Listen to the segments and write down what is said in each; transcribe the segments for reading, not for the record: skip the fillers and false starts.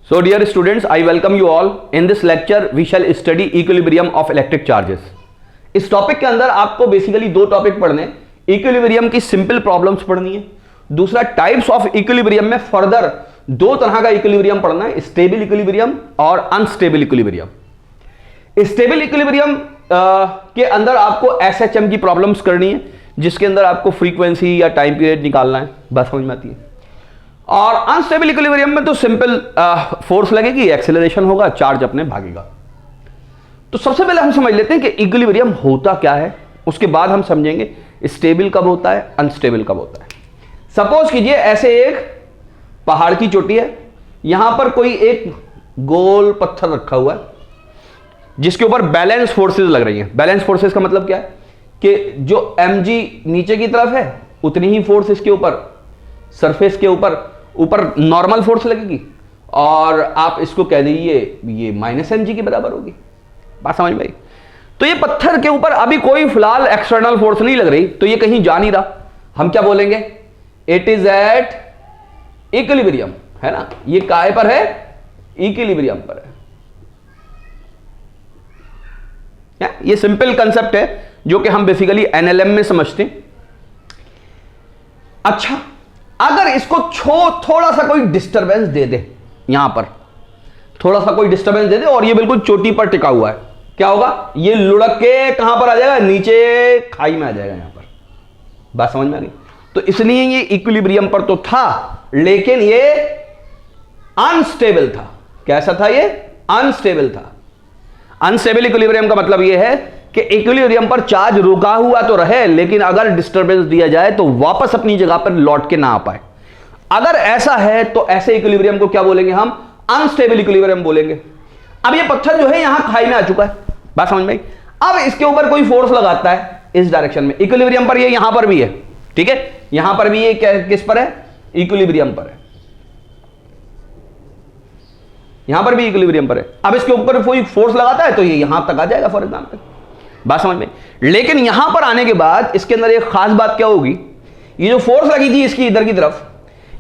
So dear students, I welcome you all. In this lecture we shall study equilibrium of electric charges. इस topic के अंदर आपको basically दो topic पढ़ने, equilibrium की सिंपल प्रॉब्लम्स पढ़नी है, दूसरा टाइप्स ऑफ इक्विलिब्रियम में फर्दर दो तरह का इक्विलिब्रियम पढ़ना है, स्टेबल इक्विलिब्रियम और अनस्टेबल इक्विलिब्रियम। स्टेबल इक्विलिब्रियम के अंदर आपको एसएचएम की प्रॉब्लम्स करनी है, जिसके अंदर आपको फ्रीक्वेंसी या टाइम पीरियड निकालना है, बस समझ में आती है। और अनस्टेबल इक्विलिब्रियम में तो सिंपल फोर्स लगेगी, एक्सेलरेशन होगा, चार्ज अपने भागेगा। तो सबसे पहले हम समझ लेते हैं कि इक्विलिब्रियम होता क्या है, उसके बाद हम समझेंगे स्टेबल कब होता है, अनस्टेबल कब होता है। सपोज कीजिए ऐसे एक पहाड़ की चोटी है, यहां पर कोई एक गोल पत्थर रखा हुआ है जिसके ऊपर बैलेंस फोर्सेस लग रही हैं। बैलेंस फोर्सेस का मतलब क्या है कि जो mg नीचे की तरफ है उतनी ही फोर्स इसके ऊपर सरफेस के ऊपर नॉर्मल फोर्स लगेगी, और आप इसको कह दीजिए ये -mg के बराबर होगी। बात समझ में आई? तो ये पत्थर के ऊपर अभी कोई फिलहाल एक्सटर्नल फोर्स नहीं लग रही, तो ये कहीं जा नहीं रहा। हम क्या बोलेंगे? इट इज एट इक्विलिब्रियम, है ना। ये काय पर है? इक्विलिब्रियम पर है। ये सिंपल कंसेप्ट है जो कि हम बेसिकली एनएलएम में समझते हैं। अच्छा, अगर इसको थोड़ा सा कोई डिस्टरबेंस दे दे, यहां पर थोड़ा सा कोई डिस्टरबेंस दे दे और ये बिल्कुल चोटी पर टिका हुआ है, क्या होगा? ये लुढ़क के कहां पर आ जाएगा? नीचे खाई में आ जाएगा यहां पर। बात समझ में आ गई? तो इसलिए ये इक्विलिब्रियम पर तो था, लेकिन ये अनस्टेबल था। कैसा था ये? अनस्टेबल था। अनस्टेबल इक्विलिब्रियम का मतलब ये है कि इक्विलिब्रियम पर चार्ज रुका हुआ तो रहे, लेकिन अगर डिस्टरबेंस दिया जाए तो वापस अपनी जगह पर लौट के ना आ पाए। अगर ऐसा है तो ऐसे इक्विलिब्रियम को क्या बोलेंगे? हम अनस्टेबल इक्विलिब्रियम बोलेंगे। अब ये पत्थर जो है यहां खाई में आ चुका है, बात समझ में आई? अब इसके ऊपर कोई फोर्स लगाता है इस डायरेक्शन में, इक्विलिब्रियम पर, ये यहां पर भी है, ठीक है, यहां पर भी ये किस पर है? इक्विलिब्रियम पर है, यहां पर भी इक्विलिब्रियम पर है। अब इसके ऊपर कोई फोर्स लगाता है तो ये यहां तक आ जाएगा फॉर एग्जांपल। बात समझ में? लेकिन यहां पर आने के बाद इसके अंदर एक खास बात क्या होगी? ये जो फोर्स लगी थी इसकी इधर की तरफ,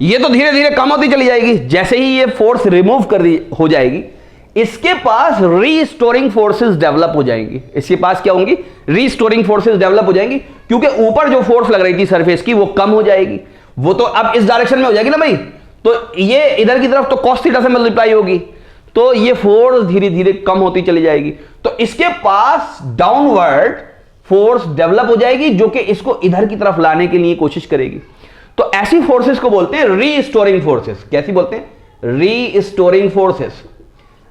ये तो धीरे धीरे कम होती चली जाएगी। जैसे ही ये फोर्स रिमूव कर दी हो जाएगी, इसके पास रीस्टोरिंग फोर्सेस डेवलप हो जाएंगी। इसके पास क्या होंगी? रीस्टोरिंग फोर्सेस डेवलप हो जाएंगी, क्योंकि ऊपर जो फोर्स लग रही थी सरफेस की वो कम हो जाएगी। वो तो अब इस डायरेक्शन में हो जाएगी ना भाई, तो ये इधर की तरफ तो cos थीटा से मल्टीप्लाई होगी, तो ये फोर्स धीरे धीरे कम होती चली जाएगी। तो इसके पास डाउनवर्ड फोर्स डेवलप हो जाएगी जो कि इसको इधर की तरफ लाने के लिए कोशिश करेगी। तो ऐसी फोर्सेस को बोलते हैं रीस्टोरिंग फोर्सेस। कैसी बोलते हैं? Restoring forces.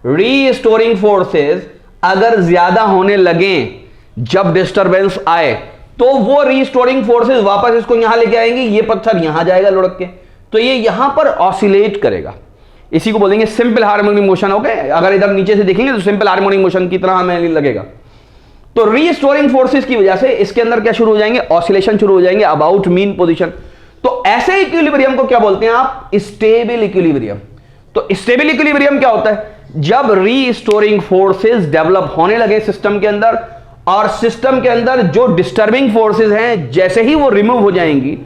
रीस्टोरिंग फोर्सेस अगर ज्यादा होने लगे जब डिस्टरबेंस आए, तो वो रीस्टोरिंग फोर्सेस वापस इसको यहां लेके आएंगे। ये पत्थर यहां जाएगा लुढ़क के, तो ये यहां पर ऑसिलेट करेगा। इसी को बोलेंगे सिंपल हार्मोनिक मोशन। ओके, अगर इधर नीचे से देखेंगे तो सिंपल हार्मोनिक मोशन की तरह हमें लगेगा। तो रीस्टोरिंग फोर्सेस की वजह से इसके अंदर क्या शुरू हो जाएंगे? ऑसिलेशन शुरू हो जाएंगे अबाउट मीन पोजीशन। तो ऐसे इक्विलिब्रियम को क्या बोलते हैं आप? Stable equilibrium. तो स्टेबल इक्विलिब्रियम क्या होता है? जब रीस्टोरिंग फोर्सेस डेवलप होने लगे सिस्टम के अंदर, और सिस्टम के अंदर जो डिस्टर्बिंग फोर्सेस हैं जैसे ही वो रिमूव हो जाएंगी,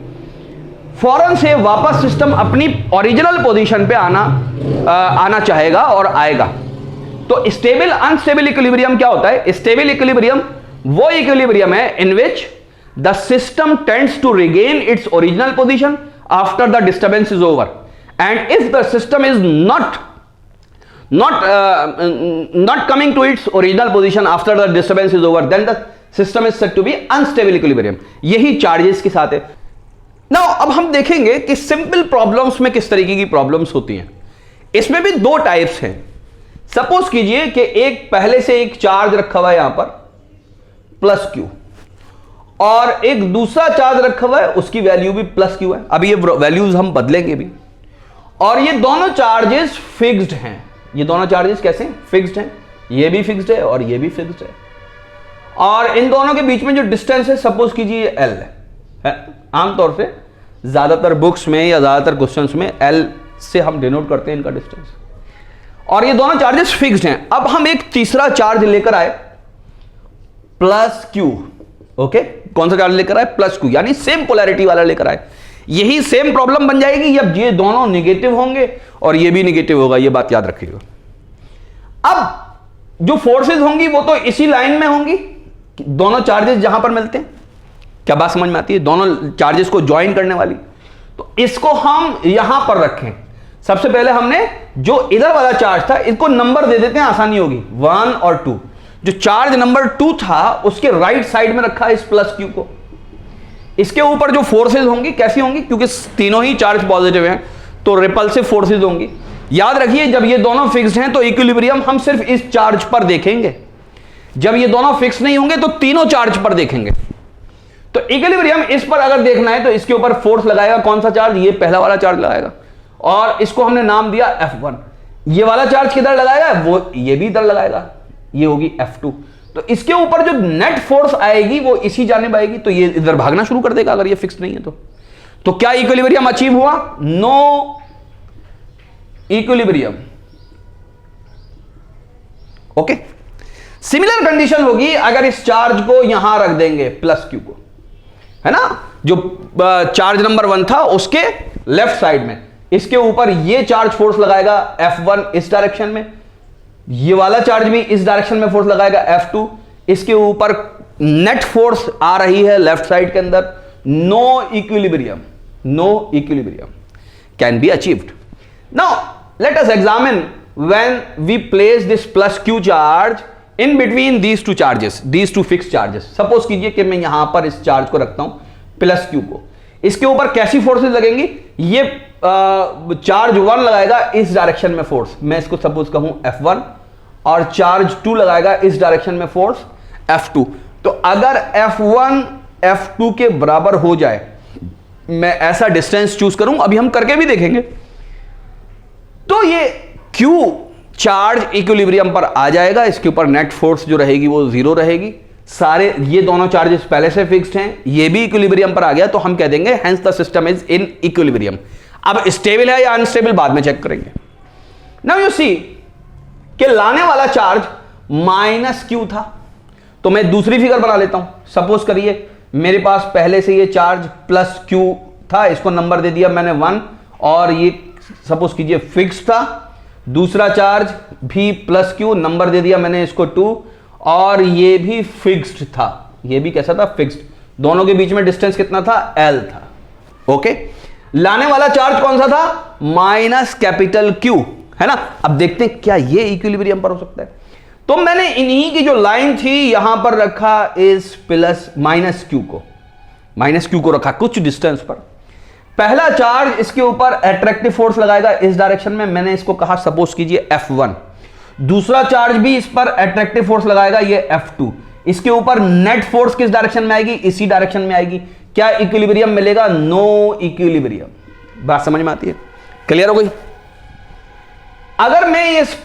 फौरन से वापस सिस्टम अपनी ओरिजिनल पोजीशन पे आना चाहेगा और आएगा। तो स्टेबल अनस्टेबल इक्विलिब्रियम क्या होता है? स्टेबल इक्विलिब्रियम वो इक्विलिब्रियम है in which the system tends to regain its original position after the disturbance is over, and if the system is not coming to its original position after the disturbance is over, then the system is said to be unstable equilibrium। यही charges के साथ है। Now अब हम देखेंगे कि simple problems में किस तरीके की प्रॉब्लम्स होती हैं। इसमें भी दो टाइप्स हैं। सपोज कीजिए कि एक पहले से एक चार्ज रखा हुआ है यहां पर +q, और एक दूसरा चार्ज रखा हुआ है उसकी वैल्यू भी +q है। अब ये वैल्यूज हम बदलेंगे भी, और ये दोनों चार्जेस फिक्स्ड हैं। ये दोनों चार्जेस कैसे हैं? फिक्स्ड हैं। ये भी फिक्स्ड है और ये भी फिक्स्ड है, और इन दोनों के बीच में जो डिस्टेंस है सपोज कीजिए L है। आमतौर से ज्यादातर बुक्स में या ज्यादातर क्वेश्चंस में L से हम डिनोट करते हैं इनका डिस्टेंस, और ये दोनों चार्जेस फिक्स्ड हैं। अब हम एक तीसरा चार्ज लेकर आए +q। ओके, कौन सा चार्ज लेकर आए? +q, यानी सेम पोलैरिटी वाला लेकर आए। यही सेम प्रॉब्लम बन जाएगी जब ये दोनों नेगेटिव होंगे और ये भी नेगेटिव होगा, ये बात याद रखिएगा। अब जो फोर्सेस होंगी वो तो इसी लाइन में होंगी, दोनों चार्जेस जहां पर मिलते हैं। क्या बात समझ में आती है? दोनों चार्जेस को ज्वाइन करने वाली। तो इसको हम यहां पर रखें। सबसे पहले हमने जो इधर वाला चार्ज था इसको नंबर दे देते हैं, आसानी होगी, 1 और 2। जो चार्ज नंबर 2 था उसके राइट साइड में रखा है इस प्लस क्यू को। इसके ऊपर जो फोर्सेज होंगी कैसी होंगी, क्योंकि तीनों ही चार्ज पॉजिटिव हैं तो रिपल्सिव फोर्सेज होंगी। याद रखिए जब ये दोनों फिक्स्ड हैं तो इक्विलिब्रियम हम सिर्फ इस चार्ज पर देखेंगे, जब ये दोनों फिक्स नहीं होंगे तो तीनों चार्ज पर देखेंगे। तो इक्विलिब्रियम इस पर अगर देखना है तो इसके ऊपर फोर्स लगाएगा कौन सा चार्ज, ये पहला वाला चार्ज लगाएगा और इसको हमने नाम दिया F1। ये वाला चार्ज किधर लगाएगा, वो ये भी इधर लगाएगा, ये होगी F2। तो इसके ऊपर जो नेट फोर्स आएगी वो इसी जानिब आएगी, तो ये इधर भागना शुरू कर देगा अगर ये फिक्स नहीं है तो क्या इक्विलिब्रियम अचीव हुआ? No equilibrium. Okay, similar condition होगी अगर इस चार्ज को यहां रख देंगे प्लस क्यू को, है ना, जो चार्ज नंबर 1 था उसके लेफ्ट साइड में, इसके ऊपर ये चार्ज फोर्स लगाएगा F1 इस डायरेक्शन में, ये वाला चार्ज भी इस डायरेक्शन में फोर्स लगाएगा F2, इसके ऊपर नेट फोर्स आ रही है लेफ्ट साइड के अंदर। No equilibrium can be achieved. Now let us examine when we place this plus q charge in between these two charges, these two fix charges. Suppose कीजिए कि मैं यहां पर इस चार्ज को रखता हूं प्लस क्यू को, इसके ऊपर कैसी फोर्सेस लगेंगी, ये चार्ज 1 लगाएगा इस डायरेक्शन में फोर्स, मैं इसको सपोज कहूं F1, और चार्ज 2 लगाएगा इस डायरेक्शन में फोर्स F2। तो अगर F1 F2 के बराबर हो जाए, मैं ऐसा डिस्टेंस चूज करूं, अभी हम करके भी देखेंगे, तो ये Q चार्ज इक्विलिब्रियम पर आ जाएगा, इसके ऊपर नेट फोर्स जो रहेगी वो 0 रहेगी। सारे ये दोनों चार्जेस पहले से फिक्स्ड हैं, ये भी इक्विलिब्रियम पर आ गया, तो हम कह देंगे hence the system is in equilibrium. अब स्टेबल है या अनस्टेबल बाद में चेक करेंगे। नाउ यू सी कि लाने वाला चार्ज -Q था, तो मैं दूसरी फिगर बना लेता हूं। सपोज करिए मेरे पास पहले से ये चार्ज +Q था, इसको नंबर दे दिया मैंने 1, और ये सपोज कीजिए फिक्स था। दूसरा चार्ज भी +Q, नंबर दे दिया मैंने इसको 2, और ये भी फिक्स्ड था, ये भी कैसा था, फिक्स्ड। दोनों के बीच में डिस्टेंस कितना था, L था। ओके, लाने वाला चार्ज कौन सा था, -Q, है ना। अब देखते हैं क्या ये इक्विलिब्रियम पर हो सकता है। तो मैंने इन्हीं की जो लाइन थी यहां पर रखा इस -Q को रखा कुछ डिस्टेंस पर। पहला चार्ज इसके ऊपर अट्रैक्टिव फोर्स लगाएगा इस डायरेक्शन में, मैंने इसको कहा सपोज कीजिए F1। दूसरा चार्ज भी इस पर अट्रैक्टिव फोर्स लगाएगा, ये F2। इसके ऊपर नेट फोर्स किस डायरेक्शन में आएगी, इसी डायरेक्शन में आएगी। क्या इक्विलिब्रियम मिलेगा, नो इक्विलिब्रियम। बात समझ में आती है, क्लियर हो गई। अगर मैं इस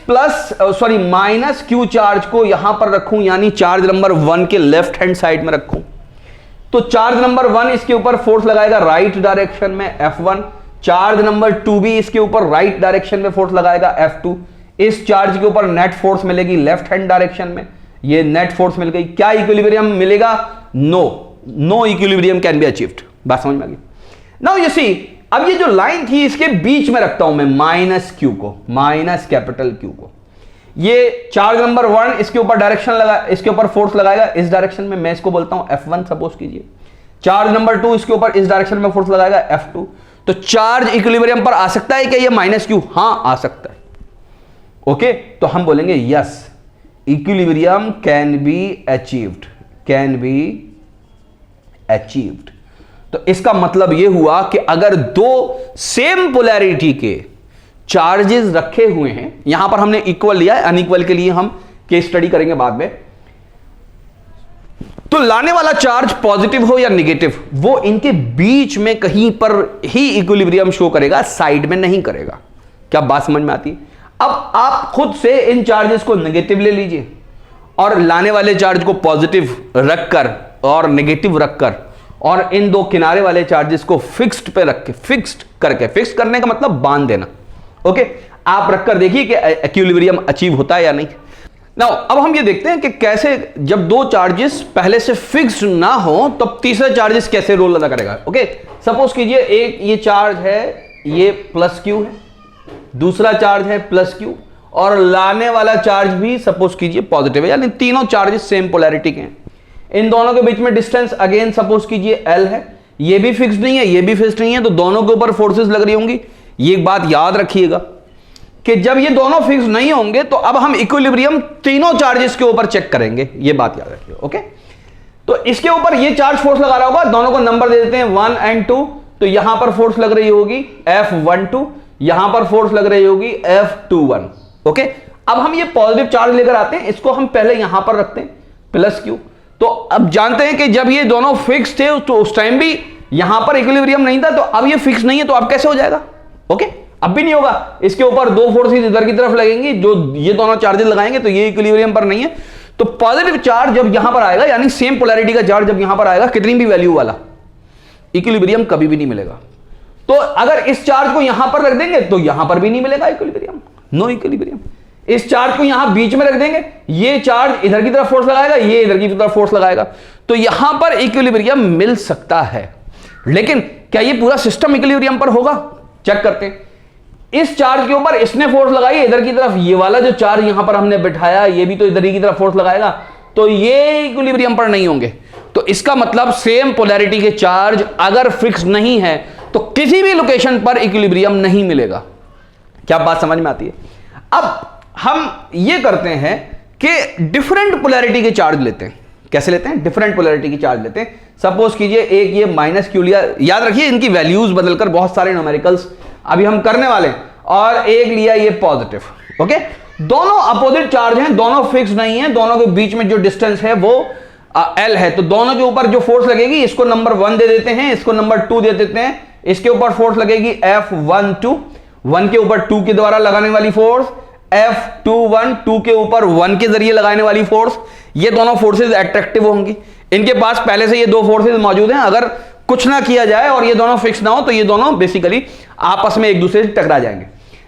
-Q चार्ज को यहां पर रखूं, यानी चार्ज नंबर 1 के लेफ्ट हैंड साइड में रखूं, तो चार्ज नंबर 1 इसके ऊपर फोर्स लगाएगा राइट डायरेक्शन में F1, चार्ज नंबर 2 भी इसके ऊपर राइट डायरेक्शन में फोर्स लगाएगा F2। इस चार्ज के ऊपर नेट फोर्स मिलेगी लेफ्ट हैंड डायरेक्शन में, ये नेट फोर्स मिल गई। क्या इक्विलिब्रियम मिलेगा, no equilibrium can be achieved. बात समझ में आ गई। नाउ यू सी, अब ये जो लाइन थी इसके बीच में रखता हूं मैं -Q को, ये चार्ज नंबर 1 इसके ऊपर डायरेक्शन लगा, इसके ऊपर फोर्स लगाएगा इस डायरेक्शन में, मैं इसको बोलता हूं F1 सपोज कीजिए। चार्ज नंबर 2 इसके ऊपर इस डायरेक्शन में फोर्स लगाएगा F2। तो चार्ज इक्विलिब्रियम पर आ सकता है क्या ये -Q, हां आ सकता है। ओके, तो हम बोलेंगे yes, equilibrium can be achieved. तो इसका मतलब यह हुआ कि अगर दो सेम पोलैरिटी के चार्जेस रखे हुए हैं, यहां पर हमने इक्वल लिया है, अनइक्वल के लिए हम केस स्टडी करेंगे बाद में, तो लाने वाला चार्ज पॉजिटिव हो या नेगेटिव, वो इनके बीच में कहीं पर ही इक्विलिब्रियम शो करेगा, साइड में नहीं करेगा। क्या बात समझ में आती है। अब आप खुद से इन चार्जेस को नेगेटिव ले लीजिए और लाने वाले चार्ज को पॉजिटिव रखकर और नेगेटिव रखकर, और इन दो किनारे वाले चार्जेस को फिक्स्ड पे रख के, फिक्स्ड करने का मतलब बांध देना। ओके, आप रखकर देखिए कि इक्विलिब्रियम अचीव होता है या नहीं। नाउ अब हम ये देखते हैं कि कैसे जब दो चार्जेस पहले से फिक्स्ड ना हो तब तीसरा चार्जेस कैसे रोल अदा करेगा। ओके, सपोज कीजिए एक ये चार्ज है, ये प्लस क्यू है, दूसरा चार्ज है प्लस क्यू, और लाने वाला चार्ज भी सपोज कीजिए पॉजिटिव है, यानी तीनों चार्जेस सेम पोलैरिटी के हैं। इन दोनों के बीच में डिस्टेंस अगेन सपोज कीजिए L है, ये भी फिक्स्ड नहीं है, ये भी फिक्स्ड नहीं है, तो दोनों के ऊपर फोर्सेस लग रही होंगी। ये एक बात याद रखिएगा कि जब ये दोनों फिक्स नहीं होंगे तो अब हम इक्विलिब्रियम तीनों चार्जेस के ऊपर चेक करेंगे, ये बात याद रखिए। ओके, तो इसके ऊपर ये चार्ज फोर्स लगा रहा होगा, दोनों को नंबर दे देते हैं 1 और 2, तो यहां पर फोर्स लग रही होगी F12, यहां पर फोर्स लग रही होगी F21। ओके, अब हम ये पॉजिटिव चार्ज लेकर आते हैं, इसको हम पहले यहां पर रखते हैं प्लस क्यू। तो अब जानते हैं कि जब ये दोनों फिक्स थे तो उस टाइम भी यहां पर इक्विलिब्रियम नहीं था, तो अब ये फिक्स नहीं है, तो अब कैसे हो जाएगा। ओके, अब भी नहीं होगा, इसके ऊपर दो फोर्सेस इधर की तरफ लगेंगी, जो ये दोनों चार्जेस लगाएंगे तो ये इक्विलिब्रियम पर नहीं है। तो पॉजिटिव चार्ज जब यहां पर आएगा, यानी सेम पोलैरिटी का चार्ज जब यहां पर आएगा, कितनी भी वैल्यू वाला, इक्विलिब्रियम कभी भी नहीं मिलेगा। तो अगर इस चार्ज को यहां पर रख देंगे तो यहां पर भी नहीं मिलेगा इक्विलिब्रियम, नो इक्विलिब्रियम। इस चार्ज को यहां बीच में रख देंगे, ये चार्ज इधर की तरफ फोर्स लगाएगा, ये इधर की तरफ फोर्स लगाएगा, तो यहां पर इक्विलिब्रियम मिल सकता है। लेकिन क्या ये पूरा सिस्टम इक्विलिब्रियम पर होगा, चेक करते हैं। इस चार्ज के ऊपर इसने फोर्स लगाई इधर की तरफ, ये वाला जो चार्ज यहां पर हमने बिठाया ये भी तो इधर की तरफ फोर्स लगाएगा, तो ये इक्विलिब्रियम पर नहीं होंगे। तो इसका मतलब सेम पोलैरिटी के चार्ज अगर फिक्स नहीं है तो किसी भी लोकेशन पर इक्विलिब्रियम नहीं मिलेगा। क्या बात समझ में आती है। अब हम ये करते हैं कि डिफरेंट पोलैरिटी के चार्ज लेते हैं। कैसे लेते हैं, डिफरेंट पोलैरिटी की चार्ज लेते हैं। सपोज कीजिए एक ये माइनस क्यू लिया, याद रखिए इनकी वैल्यूज बदलकर बहुत सारे न्यूमेरिकल्स अभी हम करने वाले हैं, और एक लिया ये पॉजिटिव। ओके, दोनों अपोजिट चार्ज हैं, दोनों फिक्स नहीं है, दोनों के बीच में जो डिस्टेंस है वो L है, तो दोनों के ऊपर जो फोर्स लगेगी इसको नंबर 1 दे देते हैं, इसको नंबर 2 दे देते हैं। इसके ऊपर फोर्स लगेगी F12, 1 के ऊपर 2 के द्वारा लगाने वाली फोर्स, F21, 2 के ऊपर 1 के जरिए लगाने वाली फोर्स। ये दोनों फोर्सेस अट्रैक्टिव होंगी, इनके पास पहले से ये दो फोर्सेस मौजूद हैं। अगर कुछ ना किया जाए और ये दोनों फिक्स ना हो तो ये दोनों बेसिकली आपस में एक दूसरे से टकरा जाएंगे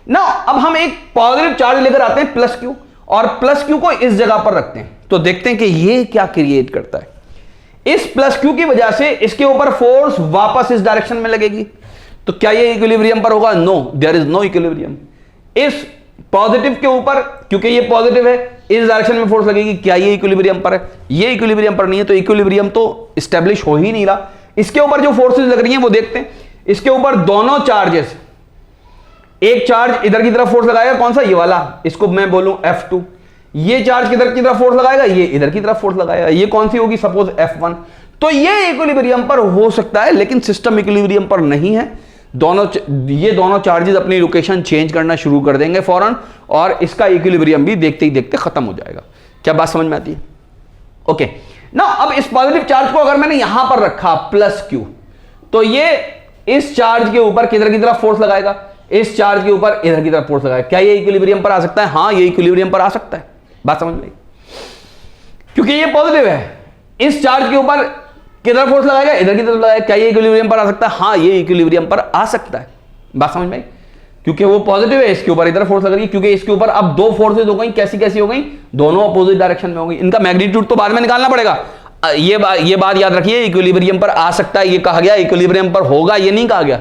ना। अब हम एक पॉजिटिव चार्ज लेकर आते हैं प्लस क्यू, और प्लस क्यू को इस जगह पर रखते हैं, तो देखते हैं कि ये क्या क्रिएट करता है। इस प्लस क्यू की वजह से इसके ऊपर फोर्स वापस इस डायरेक्शन में लगेगी, तो क्या ये इक्विलिब्रियम पर होगा, no, there is no equilibrium. इस पॉजिटिव के ऊपर, क्योंकि ये पॉजिटिव है, इस डायरेक्शन में फोर्स लगेगी, क्या ये इक्विलिब्रियम पर है, ये इक्विलिब्रियम पर नहीं है, तो इक्विलिब्रियम तो स्टैब्लिश हो ही नहीं रहा। इसके ऊपर जो फोर्सेस लग रही हैं वो देखते हैं। इसके ऊपर दोनों चार्जेस, एक चार्ज इधर की तरफ फोर्स लगाएगा, कौन सा, ये वाला, इसको मैं बोलूं F2। ये चार्ज किधर की तरफ फोर्स लगाएगा, ये इधर की तरफ फोर्स लगाएगा, ये कौन सी होगी, सपोज F1। तो ये इक्विलिब्रियम पर हो सकता है, लेकिन सिस्टम इक्विलिब्रियम पर नहीं है। ये दोनों चार्जेस अपनी लोकेशन चेंज करना शुरू कर देंगे फौरन, और इसका इक्विलिब्रियम भी देखते ही देखते खत्म हो जाएगा। क्या बात समझ में आती है। ओके ना, अब इस पॉजिटिव चार्ज को अगर मैंने यहां पर रखा प्लस क्यू, तो ये इस चार्ज के ऊपर किधर की तरफ फोर्स लगाएगा, इस चार्ज के ऊपर इधर की तरफ फोर्स लगाएगा। क्या ये इक्विलिब्रियम पर आ सकता है, हाँ ये इक्विलिब्रियम पर आ सकता है। बात समझ में आई, क्योंकि ये पॉजिटिव है, इस चार्ज के ऊपर किधर फोर्स लगाएगा, इधर की तरफ लगाएगा। क्या ये इक्विलिब्रियम पर आ सकता है, हाँ ये इक्विलिब्रियम पर आ सकता है। बात समझ में आई, क्योंकि वो पॉजिटिव है, इसके ऊपर इधर फोर्स लग रही है, क्योंकि इसके ऊपर अब दो फोर्सेज हो गई, कैसी कैसी हो गई, दोनों अपोजिट डायरेक्शन में हो गई। इनका मैग्नीट्यूड तो बाद में निकालना पड़ेगा। ये बात याद रखिए, इक्विलिब्रियम पर आ सकता है ये कहा गया, इक्विलिब्रियम पर होगा ये नहीं कहा गया।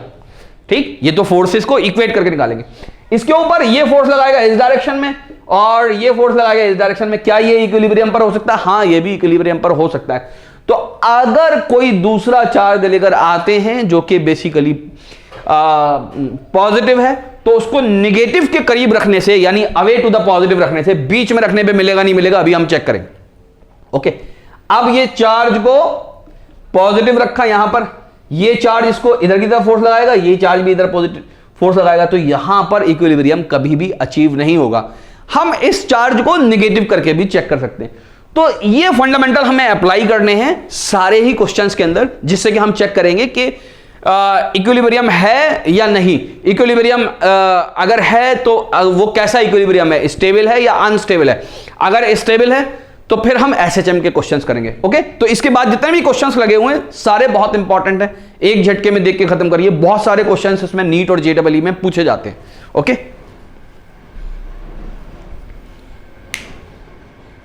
ठीक, ये तो फोर्सेस को इक्वेट करके निकालेंगे। इसके ऊपर ये फोर्स लगाएगा इस डायरेक्शन में, और ये फोर्स लगाएगा इस डायरेक्शन में। क्या ये इक्विलिब्रियम पर हो सकता है, हाँ ये भी इक्विलिब्रियम पर हो सकता है। तो अगर कोई दूसरा चार्ज लेकर आते हैं जो कि बेसिकली पॉजिटिव है, तो उसको निगेटिव के करीब रखने से, यानी अवे टू द पॉजिटिव रखने से, बीच में रखने पे मिलेगा नहीं मिलेगा अभी हम चेक करेंगे। ओके, अब ये चार्ज को पॉजिटिव रखा यहां पर, ये चार्ज इसको इधर की तरफ फोर्स लगाएगा, ये चार्ज भी इधर पॉजिटिव फोर्स लगाएगा, तो यहां पर इक्विलिब्रियम कभी भी अचीव नहीं होगा। हम इस चार्ज को निगेटिव करके भी चेक कर सकते हैं। तो ये फंडामेंटल हमें अप्लाई करने हैं सारे ही क्वेश्चंस के अंदर, जिससे कि हम चेक करेंगे कि इक्विलिब्रियम है या नहीं। इक्विलिब्रियम अगर है तो वो कैसा इक्विलिब्रियम है, स्टेबल है या अनस्टेबल है। अगर स्टेबल है तो फिर हम एसएचएम के क्वेश्चंस करेंगे। ओके, तो इसके बाद जितने भी क्वेश्चंस लगे हुए हैं सारे बहुत इंपॉर्टेंट हैं, एक झटके में देख के खत्म करिए। बहुत सारे क्वेश्चंस इसमें नीट और जेईई में पूछे जाते हैं। ओके।